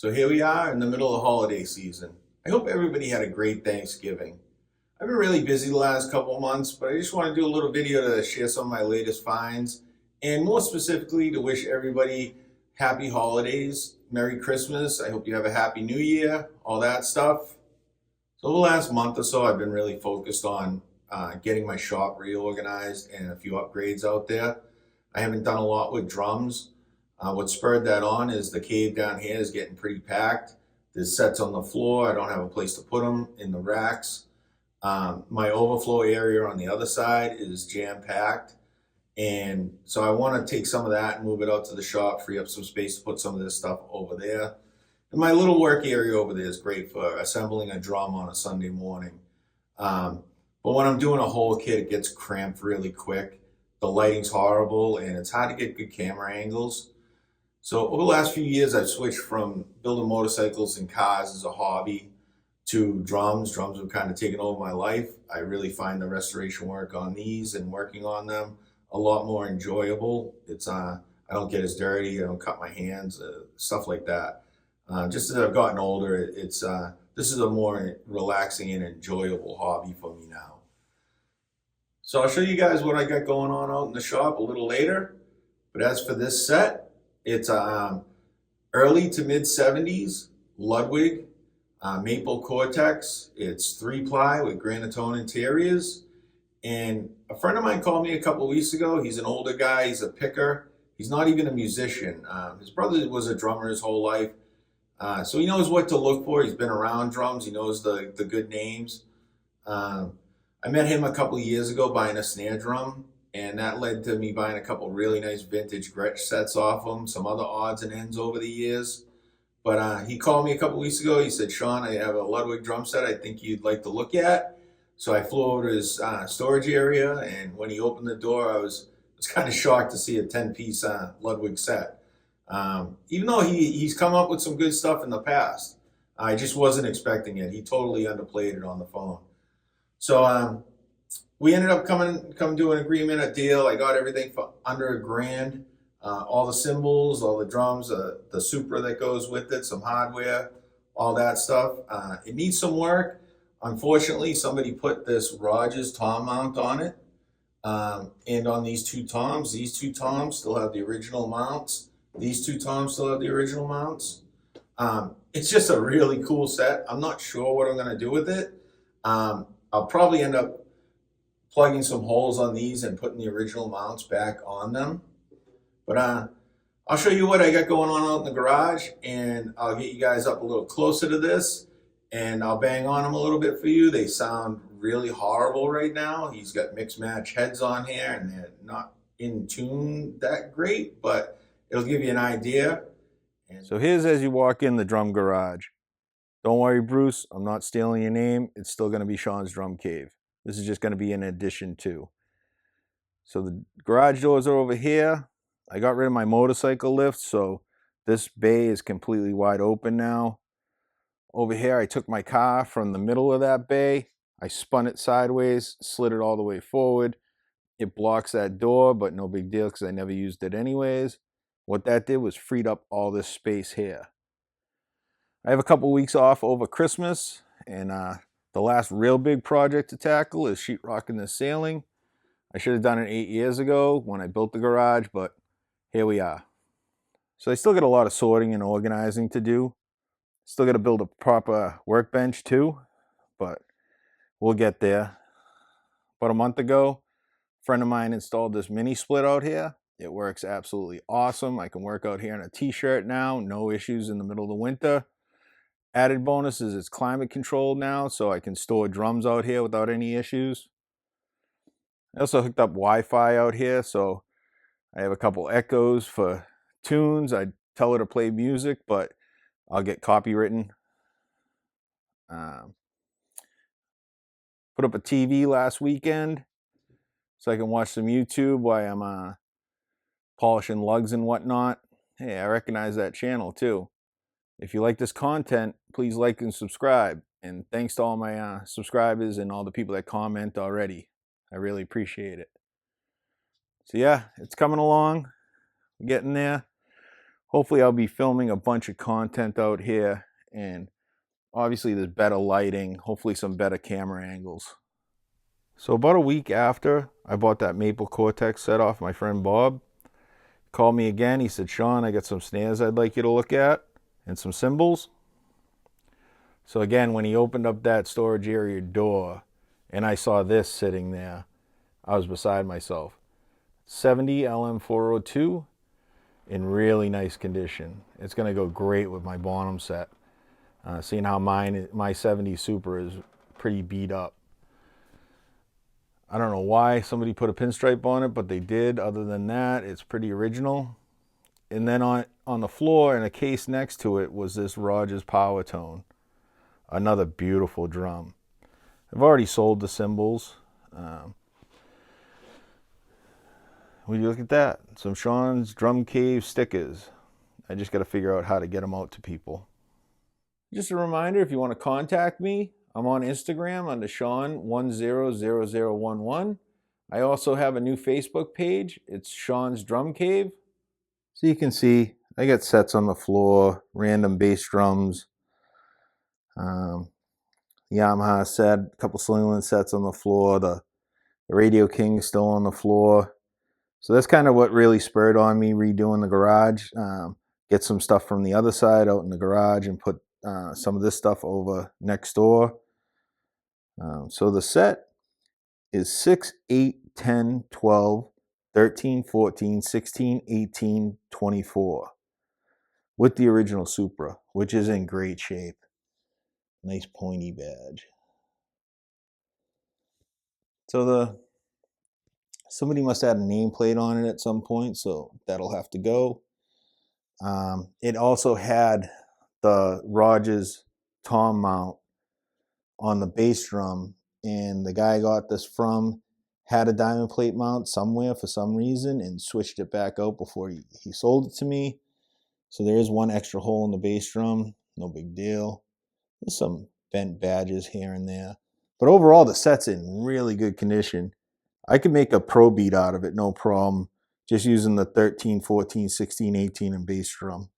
So here we are in the middle of holiday season. I hope everybody had a great Thanksgiving. I've been really busy the last couple of months, but I just want to do a little video to share some of my latest finds and more specifically to wish everybody happy holidays, Merry Christmas. I hope you have a happy new year, all that stuff. So the last month or so, I've been really focused on getting my shop reorganized and a few upgrades out there. I haven't done a lot with drums. What spurred that on is the cave down here is getting pretty packed. There's sets on the floor. I don't have a place to put them in the racks. My overflow area on the other side is jam-packed. And so I want to take some of that and move it out to the shop, free up some space to put some of this stuff over there. And my little work area over there is great for assembling a drum on a Sunday morning. But when I'm doing a whole kit, it gets cramped really quick. The lighting's horrible and it's hard to get good camera angles. So over the last few years, I've switched from building motorcycles and cars as a hobby to drums. Drums have kind of taken over my life. I really find the restoration work on these and working on them a lot more enjoyable. I don't get as dirty. I don't cut my hands, stuff like that. Just as I've gotten older, this is a more relaxing and enjoyable hobby for me now. So I'll show you guys what I got going on out in the shop a little later. But as for this set, it's early to mid 70s Ludwig maple Cortex. It's 3-ply with granitone interiors. And a friend of mine called me a couple weeks ago. He's an older guy. He's a picker. He's not even a musician. His brother was a drummer his whole life. So he knows what to look for. He's been around drums. He knows the good names. I met him a couple of years ago buying a snare drum, and that led to me buying a couple really nice vintage Gretsch sets off him, some other odds and ends over the years. But he called me a couple weeks ago. He said, Sean, I have a Ludwig drum set I think you'd like to look at. So I flew over to his storage area, and when he opened the door, I was kind of shocked to see a 10-piece Ludwig set. Even though he's come up with some good stuff in the past, I just wasn't expecting it. He totally underplayed it on the phone. So we ended up coming to an agreement, a deal. I got everything for under $1,000. All the cymbals, all the drums, the Supra that goes with it, some hardware, all that stuff. It needs some work. Unfortunately, somebody put this Rogers tom mount on it. And on these two toms still have the original mounts. These two toms still have the original mounts. It's just a really cool set. I'm not sure what I'm going to do with it. I'll probably end up plugging some holes on these and putting the original mounts back on them. But I'll show you what I got going on out in the garage, and I'll get you guys up a little closer to this, and I'll bang on them a little bit for you. They sound really horrible right now. He's got mix match heads on here, and they're not in tune that great, but it'll give you an idea. So here's as you walk in the drum garage. Don't worry, Bruce, I'm not stealing your name. It's still going to be Sean's Drum Cave. This is just going to be an addition to. So the garage doors are over here. I got rid of my motorcycle lift, so this bay is completely wide open now. Over here, I took my car from the middle of that bay. I spun it sideways, slid it all the way forward. It blocks that door, but no big deal because I never used it anyways. What that did was freed up all this space here. I have a couple weeks off over Christmas, and the last real big project to tackle is sheetrocking this ceiling. I should have done it 8 years ago when I built the garage, but here we are. So I still got a lot of sorting and organizing to do. Still got to build a proper workbench too, but we'll get there. About a month ago, a friend of mine installed this mini split out here. It works absolutely awesome. I can work out here in a t-shirt now, no issues in the middle of the winter. Added bonus is it's climate controlled now, so I can store drums out here without any issues. I also hooked up Wi-Fi out here, so I have a couple echoes for tunes. I tell her to play music, but I'll get copywritten. Put up a TV last weekend so I can watch some YouTube while I'm polishing lugs and whatnot. Hey, I recognize that channel too. If you like this content, please like and subscribe. And thanks to all my subscribers and all the people that comment already. I really appreciate it. So yeah, it's coming along. We're getting there. hopefully I'll be filming a bunch of content out here, and obviously there's better lighting, hopefully some better camera angles. So about a week after I bought that maple Cortex set off my friend Bob, called me again. He said, Sean, I got some snares I'd like you to look at and some cymbals. So again, when he opened up that storage area door and I saw this sitting there, I was beside myself. 70 LM402 in really nice condition. It's going to go great with my Bonham set. Seeing how my 70 Super is pretty beat up. I don't know why somebody put a pinstripe on it, but they did. Other than that, it's pretty original. And then on the floor in a case next to it was this Rogers Power Tone. Another beautiful drum. I've already sold the cymbals. Will you look at that? Some Sean's Drum Cave stickers. I just got to figure out how to get them out to people. Just a reminder, if you want to contact me, I'm on Instagram under Sean100011. I also have a new Facebook page. It's Sean's Drum Cave. So you can see I got sets on the floor, random bass drums. Yamaha set, a couple Slingland sets on the floor. The Radio King still on the floor. So that's kind of what really spurred on me redoing the garage. Get some stuff from the other side out in the garage and put some of this stuff over next door. So the set is 6, 8, 10, 12, 13, 14, 16, 18, 24 with the original Supra, which is in great shape. Nice pointy badge. So somebody must have had a nameplate on it at some point, so that'll have to go. It also had the Rogers tom mount on the bass drum, and the guy I got this from had a diamond plate mount somewhere for some reason and switched it back out before he sold it to me. So there is one extra hole in the bass drum, no big deal. There's some bent badges here and there, but overall the set's in really good condition. I could make a pro beat out of it, no problem, just using the 13, 14, 16, 18 and bass drum.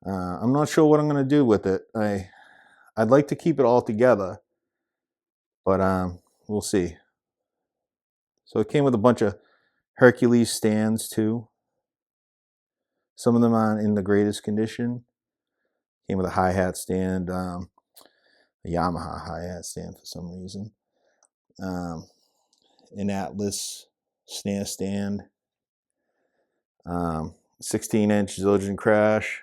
I'm not sure what I'm going to do with it. I'd like to keep it all together, but we'll see. So it came with a bunch of Hercules stands too. Some of them aren't in the greatest condition. Came with a hi-hat stand, a Yamaha hi-hat stand for some reason. An Atlas snare stand. 16-inch Zildjian Crash.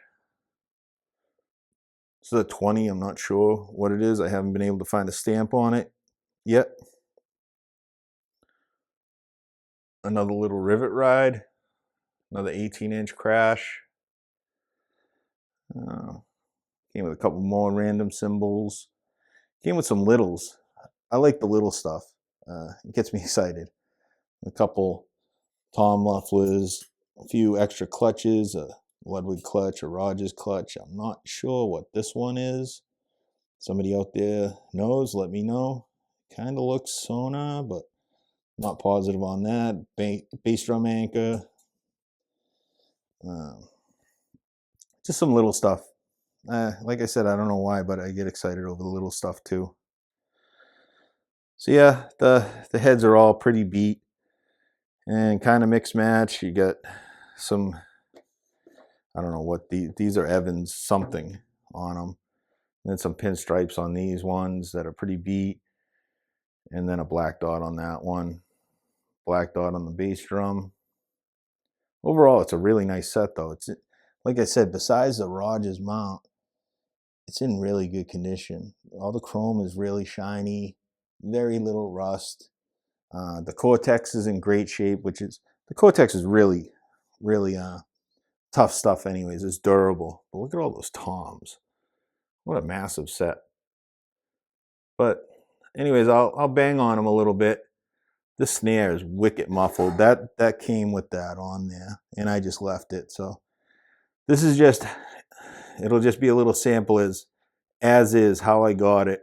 This is a 20. I'm not sure what it is. I haven't been able to find a stamp on it yet. Another little rivet ride. Another 18-inch Crash. Came with a couple more random cymbals. Came with some littles. I like the little stuff. It gets me excited. A couple tom mufflers, a few extra clutches, a Ludwig clutch, a Rogers clutch. I'm not sure what this one is. Somebody out there knows, let me know. Kind of looks sonar, but not positive on that. Bass drum anchor. Just some little stuff. Like I said, I don't know why, but I get excited over the little stuff too. So yeah, the heads are all pretty beat and kind of mixed match. You got some, I don't know what these are, Evans something on them. And then some pinstripes on these ones that are pretty beat. And then a black dot on that one. Black dot on the bass drum. Overall, it's a really nice set though. It's, like I said, besides the Rogers mount, it's in really good condition. All the chrome is really shiny, very little rust. The Cortex is in great shape, the Cortex is really, really tough stuff anyways. It's durable. But look at all those toms. What a massive set. But anyways, I'll bang on them a little bit. This snare is wicked muffled. That came with that on there, and I just left it. So this is just, it'll just be a little sample as is how I got it.